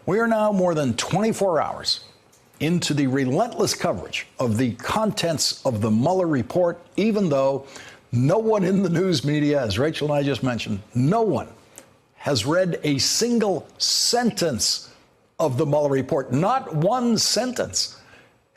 We are now more than 24 hours into the relentless coverage of the contents of the Mueller report, even though no one in the news media, as Rachel and I just mentioned, no one has read a single sentence of the Mueller report, not one sentence.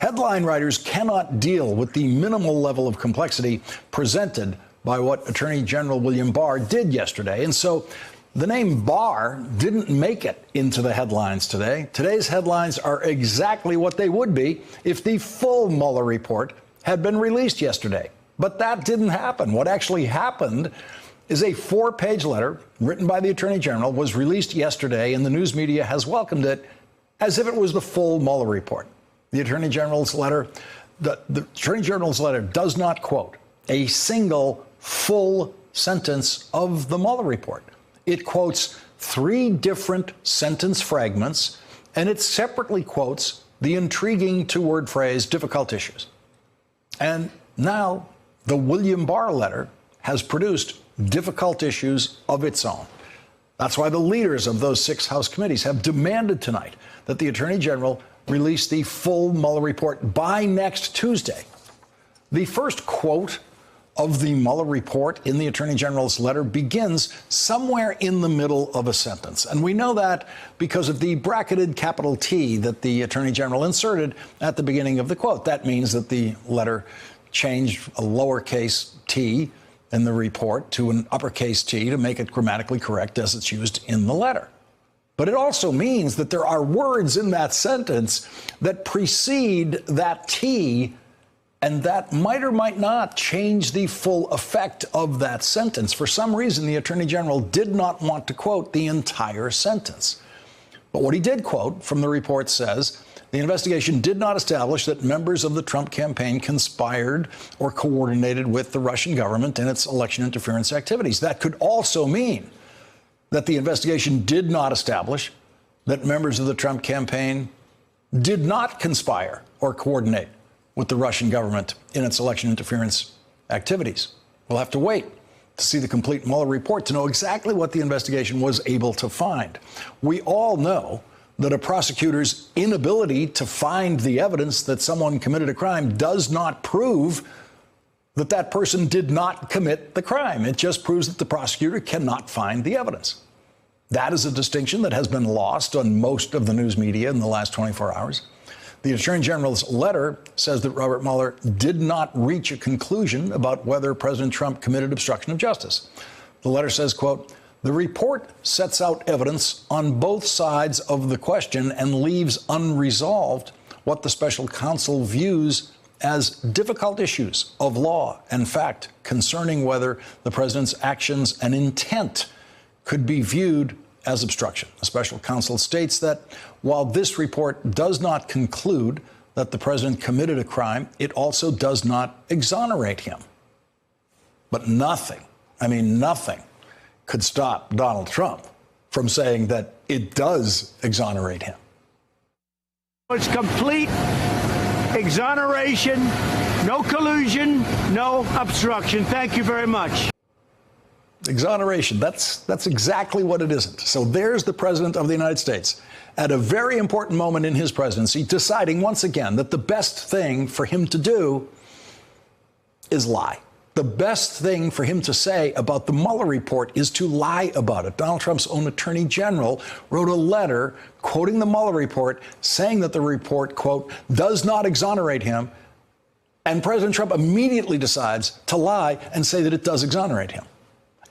Headline writers cannot deal with the minimal level of complexity presented by what Attorney General William Barr did yesterday. And so the name Barr didn't make it into the headlines today. Today's headlines are exactly what they would be if the full Mueller report had been released yesterday. But that didn't happen. What actually happened is a 4-page letter written by the Attorney General was released yesterday, and the news media has welcomed it as if it was the full Mueller report. The Attorney General's letter, the Attorney General's letter does not quote a single full sentence of the Mueller report. It quotes 3 different sentence fragments, and it separately quotes the intriguing 2-word phrase, difficult issues. And now the William Barr letter has produced difficult issues of its own. That's why the leaders of those 6 House committees have demanded tonight that the Attorney General release the full Mueller report by next Tuesday. The first quote of the Mueller report in the Attorney General's letter begins somewhere in the middle of a sentence. And we know that because of the bracketed capital T that the Attorney General inserted at the beginning of the quote. That means that the letter changed a lowercase t in the report to an uppercase T to make it grammatically correct as it's used in the letter. But it also means that there are words in that sentence that precede that T, and that might or might not change the full effect of that sentence. For some reason, the Attorney General did not want to quote the entire sentence. But what he did quote from the report says, the investigation did not establish that members of the Trump campaign conspired or coordinated with the Russian government in its election interference activities. That could also mean that the investigation did not establish that members of the Trump campaign did not conspire or coordinate with the Russian government in its election interference activities. We'll have to wait to see the complete Mueller report to know exactly what the investigation was able to find. We all know that a prosecutor's inability to find the evidence that someone committed a crime does not prove that that person did not commit the crime. It just proves that the prosecutor cannot find the evidence. That is a distinction that has been lost on most of the news media in the last 24 hours. The Attorney General's letter says that Robert Mueller did not reach a conclusion about whether President Trump committed obstruction of justice. The letter says, quote, the report sets out evidence on both sides of the question and leaves unresolved what the special counsel views as difficult issues of law and fact concerning whether the president's actions and intent could be viewed as obstruction. The special counsel states that while this report does not conclude that the president committed a crime, it also does not exonerate him. But nothing, I mean nothing, could stop Donald Trump from saying that it does exonerate him. It's complete exoneration, no collusion, no obstruction. Thank you very much. Exoneration, that's exactly what it isn't. So there's the president of the United States at a very important moment in his presidency deciding once again that the best thing for him to do is lie. The best thing for him to say about the Mueller report is to lie about it. Donald Trump's own Attorney General wrote a letter quoting the Mueller report, saying that the report, quote, does not exonerate him. And President Trump immediately decides to lie and say that it does exonerate him.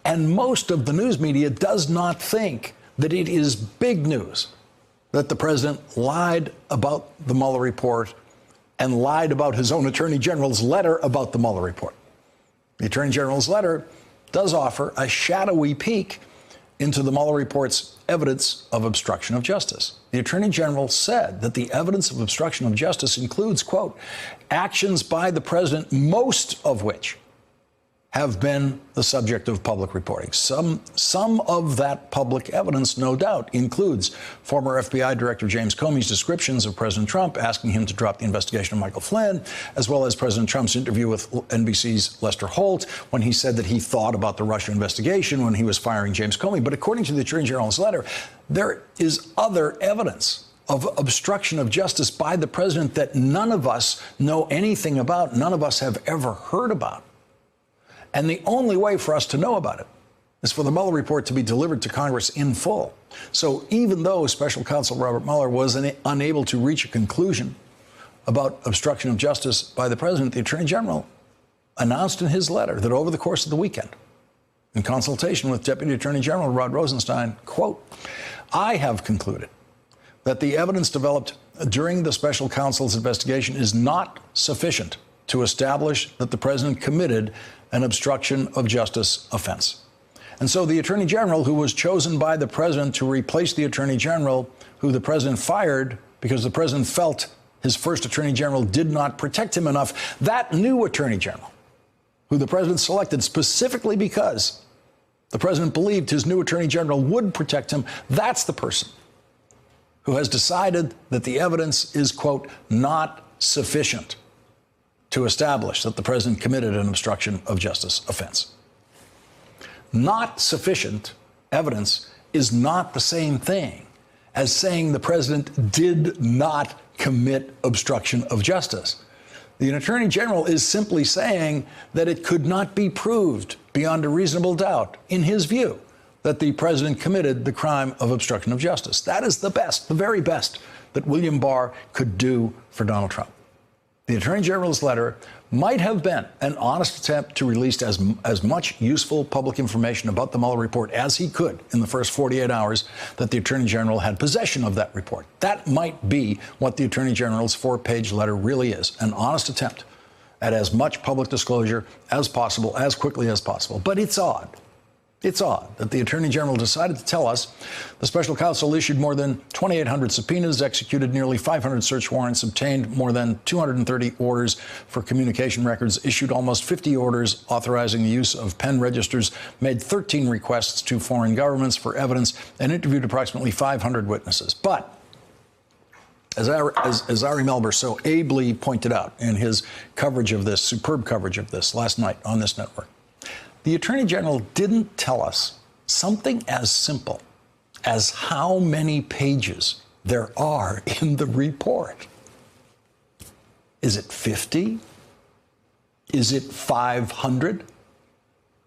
And most of the news media does not think that it is big news that the president lied about the Mueller report and lied about his own Attorney General's letter about the Mueller report. The Attorney General's letter does offer a shadowy peek into the Mueller report's evidence of obstruction of justice. The Attorney General said that the evidence of obstruction of justice includes, quote, actions by the president, most of which have been the subject of public reporting. Some of that public evidence, no doubt, includes former FBI Director James Comey's descriptions of President Trump, asking him to drop the investigation of Michael Flynn, as well as President Trump's interview with NBC's Lester Holt when he said that he thought about the Russia investigation when he was firing James Comey. But according to the Attorney General's letter, there is other evidence of obstruction of justice by the president that none of us know anything about, none of us have ever heard about. And the only way for us to know about it is for the Mueller report to be delivered to Congress in full. So even though Special Counsel Robert Mueller was unable to reach a conclusion about obstruction of justice by the president, the Attorney General announced in his letter that over the course of the weekend, in consultation with Deputy Attorney General Rod Rosenstein, quote, I have concluded that the evidence developed during the special counsel's investigation is not sufficient to establish that the president committed an obstruction of justice offense. And so the Attorney General, who was chosen by the president to replace the Attorney General who the president fired because the president felt his first Attorney General did not protect him enough, that new Attorney General, who the president selected specifically because the president believed his new Attorney General would protect him, that's the person who has decided that the evidence is, quote, not sufficient to establish that the president committed an obstruction of justice offense. Not sufficient evidence is not the same thing as saying the president did not commit obstruction of justice. The Attorney General is simply saying that it could not be proved beyond a reasonable doubt, in his view, that the president committed the crime of obstruction of justice. That is the best, the very best that William Barr could do for Donald Trump. The Attorney General's letter might have been an honest attempt to release as much useful public information about the Mueller report as he could in the first 48 hours that the Attorney General had possession of that report. That might be what the Attorney General's 4-page letter really is, an honest attempt at as much public disclosure as possible, as quickly as possible. But it's odd. It's odd that the Attorney General decided to tell us the special counsel issued more than 2,800 subpoenas, executed nearly 500 search warrants, obtained more than 230 orders for communication records, issued almost 50 orders authorizing the use of pen registers, made 13 requests to foreign governments for evidence, and interviewed approximately 500 witnesses. But as Ari Melber so ably pointed out in his coverage of this, superb coverage of this last night on this network, the Attorney General didn't tell us something as simple as how many pages there are in the report. Is it 50? Is it 500?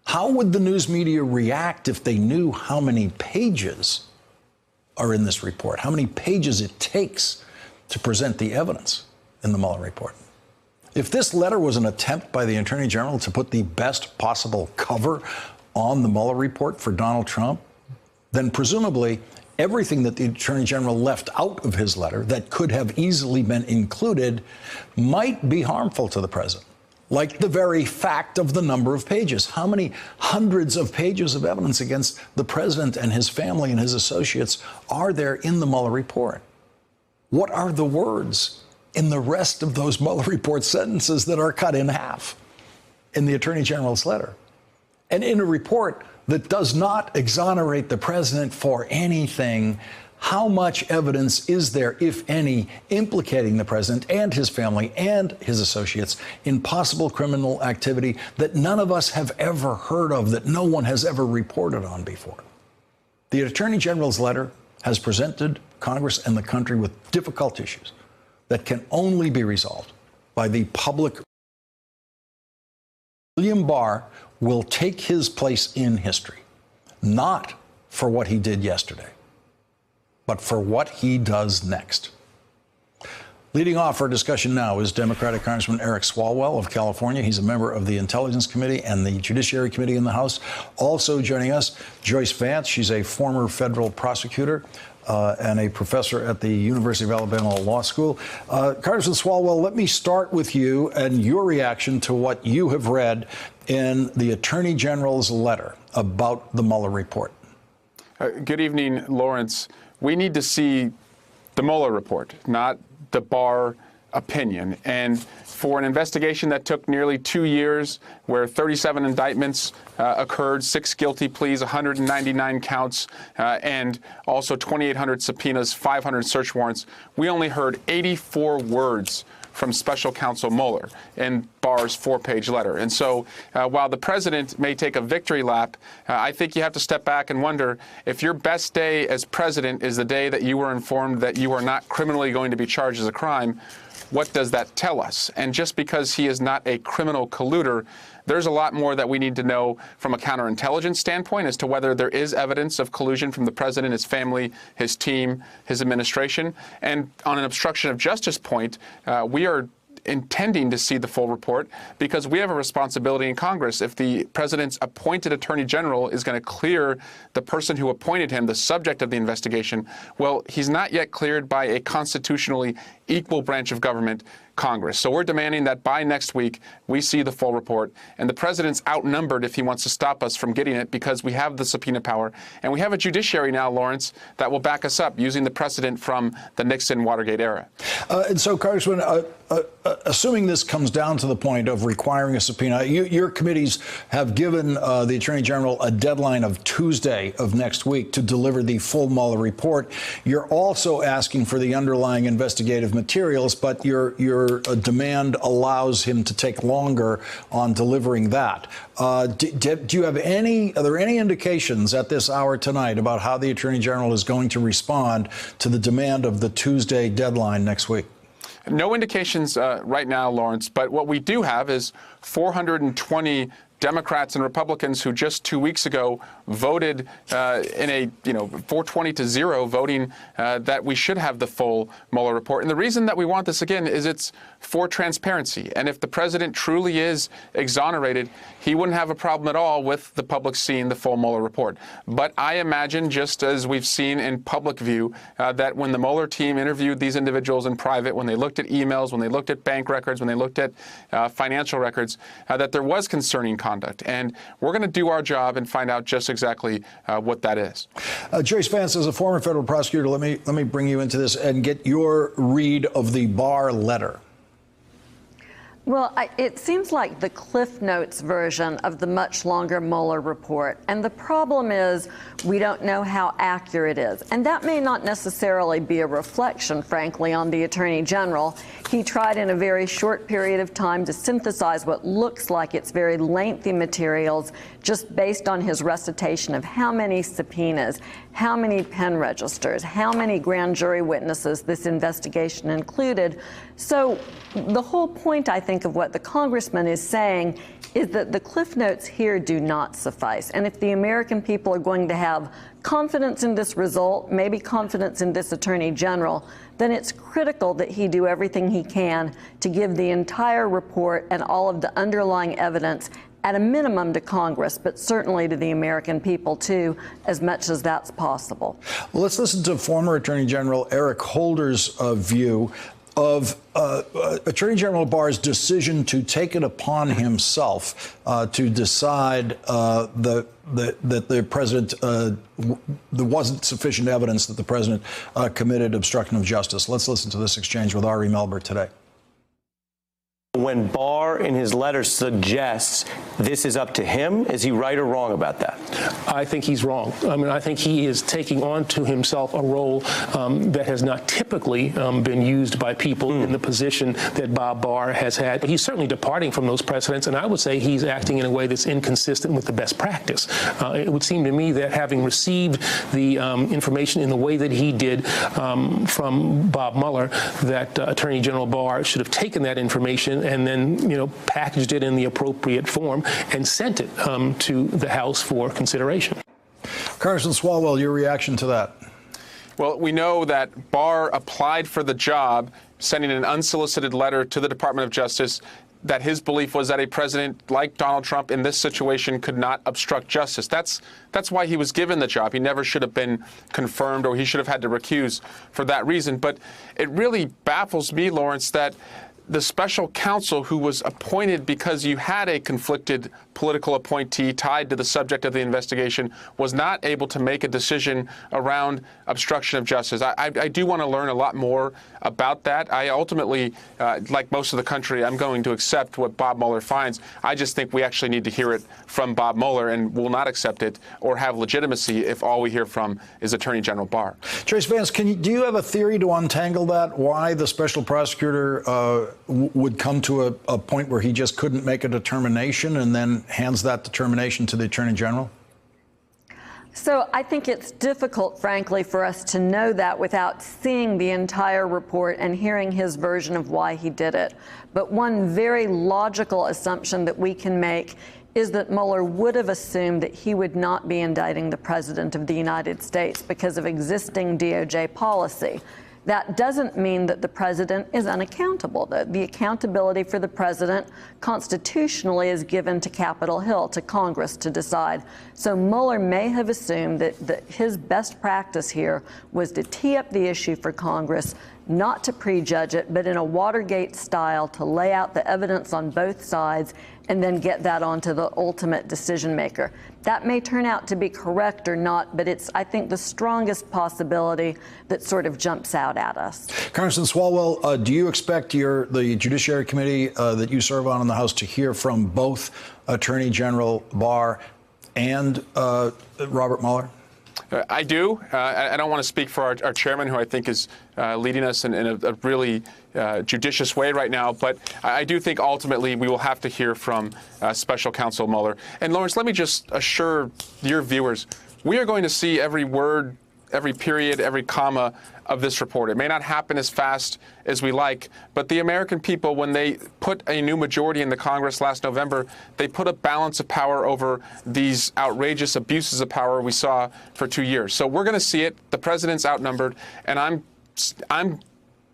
How would the news media react if they knew how many pages are in this report, how many pages it takes to present the evidence in the Mueller report? If this letter was an attempt by the Attorney General to put the best possible cover on the Mueller report for Donald Trump, then presumably everything that the Attorney General left out of his letter that could have easily been included might be harmful to the president, like the very fact of the number of pages. How many hundreds of pages of evidence against the president and his family and his associates are there in the Mueller report? What are the words in the rest of those Mueller report sentences that are cut in half in the Attorney General's letter? And in a report that does not exonerate the president for anything, how much evidence is there, if any, implicating the president and his family and his associates in possible criminal activity that none of us have ever heard of, that no one has ever reported on before? The Attorney General's letter has presented Congress and the country with difficult issues that can only be resolved by the public. William Barr will take his place in history, not for what he did yesterday, but for what he does next. Leading off our discussion now is Democratic Congressman Eric Swalwell of California. He's a member of the Intelligence Committee and the Judiciary Committee in the House. Also joining us, Joyce Vance. She's a former federal prosecutor and a professor at the University of Alabama Law School. Congressman Swalwell, let me start with you and your reaction to what you have read in the Attorney General's letter about the Mueller report. Good evening, Lawrence. We need to see the Mueller report, not the Barr opinion. And for an investigation that took nearly 2 years, where 37 indictments occurred, 6 guilty pleas, 199 counts, and also 2,800 subpoenas, 500 search warrants, we only heard 84 words from special counsel Mueller in Barr's 4-page letter. And so while the president may take a victory lap, I think you have to step back and wonder if your best day as president is the day that you were informed that you are not criminally going to be charged as a crime. What does that tell us? And just because he is not a criminal colluder, there's a lot more that we need to know from a counterintelligence standpoint as to whether there is evidence of collusion from the president, his family, his team, his administration. And on an obstruction of justice point, we are intending to see the full report because we have a responsibility in Congress. If the president's appointed attorney general is going to clear the person who appointed him, the subject of the investigation, well, he's not yet cleared by a constitutionally equal branch of government, Congress. So we're demanding that by next week we see the full report. And the president's outnumbered if he wants to stop us from getting it because we have the subpoena power. And we have a judiciary now, Lawrence, that will back us up using the precedent from the Nixon-Watergate era. And so, Congressman, assuming this comes down to the point of requiring a subpoena, your committees have given the Attorney General a deadline of Tuesday of next week to deliver the full Mueller report. You're also asking for the underlying investigative materials, but your demand allows him to take longer on delivering that. Do you have are there any indications at this hour tonight about how the Attorney General is going to respond to the demand of the Tuesday deadline next week? No indications right now, Lawrence, but what we do have is 420 Democrats and Republicans who just 2 weeks ago voted in a 420-0 voting that we should have the full Mueller report. And the reason that we want this again is it's for transparency. And if the president truly is exonerated, he wouldn't have a problem at all with the public seeing the full Mueller report. But I imagine, just as we've seen in public view, that when the Mueller team interviewed these individuals in private, when they looked at emails, when they looked at bank records, when they looked at financial records, that there was concerning conduct. And we're going to do our job and find out just exactly what that is. Joyce Vance, as a former federal prosecutor, let me bring you into this and get your read of the Barr letter. Well, it seems like the Cliff Notes version of the much longer Mueller report. And the problem is we don't know how accurate it is. And that may not necessarily be a reflection, frankly, on the Attorney General. He tried in a very short period of time to synthesize what looks like it's very lengthy materials just based on his recitation of how many subpoenas, how many pen registers, how many grand jury witnesses this investigation included. So the whole point, I think, of what the congressman is saying is that the Cliff Notes here do not suffice. And if the American people are going to have confidence in this result, maybe confidence in this Attorney General, then it's critical that he do everything he can to give the entire report and all of the underlying evidence at a minimum to Congress, but certainly to the American people, too, as much as that's possible. Well, let's listen to former Attorney General Eric Holder's view of Attorney General Barr's decision to take it upon himself to decide that the president, there wasn't sufficient evidence that the president committed obstruction of justice. Let's listen to this exchange with Ari Melber today. When Barr in his letter suggests this is up to him, is he right or wrong about that? I think he's wrong. I mean, I think he is taking on to himself a role that has not typically been used by people in the position that Bob Barr has had. He's certainly departing from those precedents, and I would say he's acting in a way that's inconsistent with the best practice. It would seem to me that having received the information in the way that he did from Bob Mueller, that Attorney General Barr should have taken that information and then, packaged it in the appropriate form and sent it to the House for consideration. Congressman Swalwell, your reaction to that? Well, we know that Barr applied for the job, sending an unsolicited letter to the Department of Justice, that his belief was that a president like Donald Trump in this situation could not obstruct justice. That's why he was given the job. He never should have been confirmed, or he should have had to recuse for that reason. But it really baffles me, Lawrence, that the special counsel who was appointed because you had a conflicted political appointee tied to the subject of the investigation was not able to make a decision around obstruction of justice. I do want to learn a lot more about that. I ultimately, like most of the country, I'm going to accept what Bob Mueller finds. I just think we actually need to hear it from Bob Mueller and will not accept it or have legitimacy if all we hear from is Attorney General Barr. Joyce Vance, do you have a theory to untangle that? Why the special prosecutor would come to a point where he just couldn't make a determination and then hands that determination to the Attorney General? So I think it's difficult, frankly, for us to know that without seeing the entire report and hearing his version of why he did it. But one very logical assumption that we can make is that Mueller would have assumed that he would not be indicting the President of the United States because of existing DOJ policy. That doesn't mean that the president is unaccountable. The accountability for the president constitutionally is given to Capitol Hill, to Congress to decide. So Mueller may have assumed that his best practice here was to tee up the issue for Congress, not to prejudge it, but in a Watergate style to lay out the evidence on both sides and then get that onto the ultimate decision maker. That may turn out to be correct or not, but it's, I think, the strongest possibility that sort of jumps out at us. Congressman Swalwell, do you expect the Judiciary Committee that you serve on in the House to hear from both Attorney General Barr and Robert Mueller? I do. I don't want to speak for our chairman, who I think is leading us in a really judicious way right now. But I do think ultimately we will have to hear from Special Counsel Mueller. And Lawrence, let me just assure your viewers, we are going to see every word, every period, every comma of this report. It may not happen as fast as we like, but the American people, when they put a new majority in the Congress last November, they put a balance of power over these outrageous abuses of power we saw for 2 years. So we're going to see it. The president's outnumbered, and I'm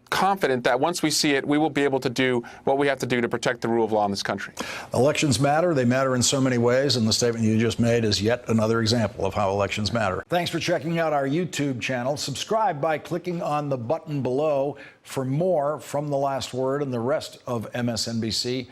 confident that once we see it, we will be able to do what we have to do to protect the rule of law in this country. Elections matter. They matter in so many ways, and the statement you just made is yet another example of how elections matter. Thanks for checking out our YouTube channel. Subscribe by clicking on the button below for more from The Last Word and the rest of MSNBC.